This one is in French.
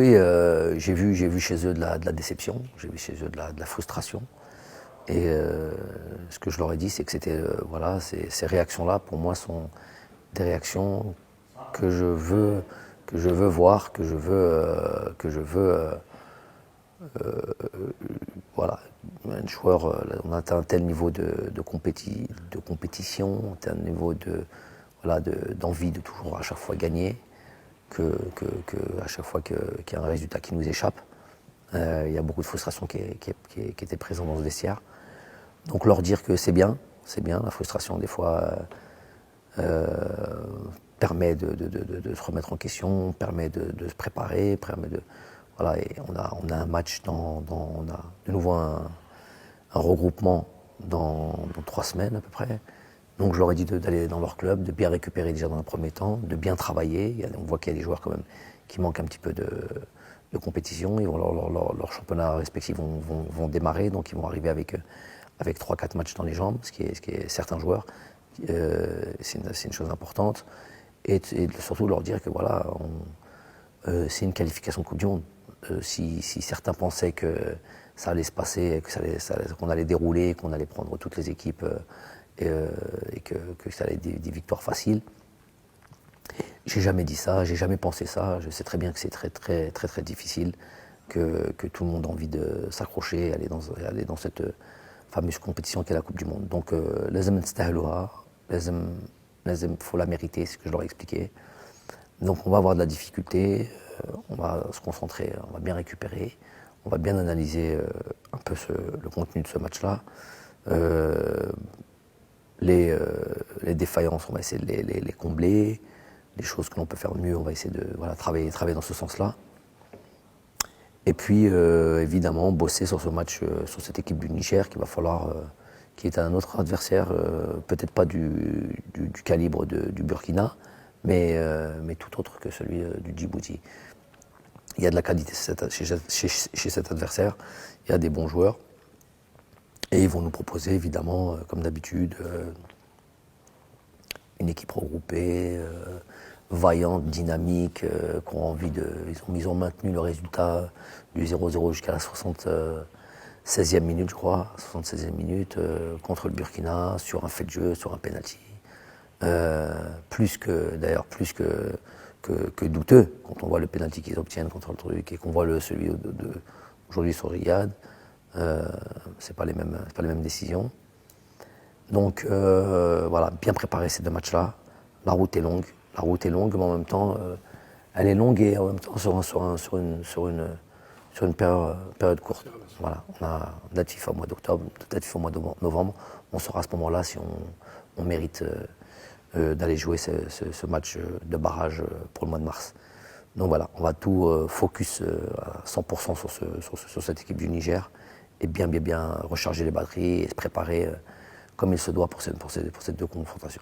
Oui, j'ai vu chez eux de la déception, j'ai vu chez eux de la frustration. Et ce que je leur ai dit, c'est que voilà, ces réactions-là, pour moi, sont des réactions que je veux voir, voilà, un joueur, on atteint un tel niveau de compétition, un tel niveau d'envie de toujours à chaque fois gagner, à chaque fois qu'il y a un résultat qui nous échappe, il y a beaucoup de frustration qui était présente dans ce vestiaire. Donc leur dire que c'est bien, la frustration des fois permet de se remettre en question, permet de se préparer, voilà, et on a un match on a de nouveau un regroupement dans 3 semaines à peu près. Donc je leur ai dit d'aller dans leur club, de bien récupérer déjà dans un premier temps, de bien travailler. On voit qu'il y a des joueurs quand même qui manquent un petit peu de compétition. Leurs championnats respectifs vont démarrer, donc ils vont arriver avec 3-4 matchs dans les jambes, ce qui est certains joueurs. C'est une chose importante. Et surtout leur dire que voilà, c'est une qualification de Coupe du Monde. Si certains pensaient que ça allait se passer, qu'on allait dérouler, qu'on allait prendre toutes les équipes et que ça allait être des victoires faciles, j'ai jamais dit ça, j'ai jamais pensé ça. Je sais très bien que c'est très très très très difficile, que tout le monde a envie de s'accrocher, aller dans cette fameuse compétition qu'est la Coupe du Monde. Donc, لازم نستاهلوها, faut la mériter, c'est ce que je leur ai expliqué. Donc, on va avoir de la difficulté, on va se concentrer, on va bien récupérer, on va bien analyser un peu le contenu de ce match-là. Les défaillances, on va essayer de les combler. Les choses que l'on peut faire mieux, on va essayer de travailler dans ce sens-là. Et puis, évidemment, bosser sur ce match, sur cette équipe du Niger, qui est un autre adversaire, peut-être pas du calibre du Burkina, mais tout autre que celui du Djibouti. Il y a de la qualité chez cet adversaire, il y a des bons joueurs, et ils vont nous proposer, évidemment, comme d'habitude, une équipe regroupée, vaillante, dynamique, qui ont envie ils ont maintenu le résultat du 0-0 jusqu'à la 76e minute, je crois, 76e minute, contre le Burkina, sur un fait de jeu, sur un penalty. Plus que douteux, quand on voit le penalty qu'ils obtiennent contre le truc, et qu'on voit celui aujourd'hui sur Riyad, c'est pas les mêmes décisions. Donc voilà, bien préparer ces 2 matchs-là. La route est longue, mais en même temps, elle est longue et en même temps sur une période courte. Voilà, on a date FIFA au mois d'octobre, date FIFA au mois de novembre. On saura à ce moment-là si on mérite d'aller jouer ce match de barrage pour le mois de mars. Donc voilà, on va tout focus à 100% sur cette équipe du Niger et bien recharger les batteries et se préparer comme il se doit pour ces 2 confrontations.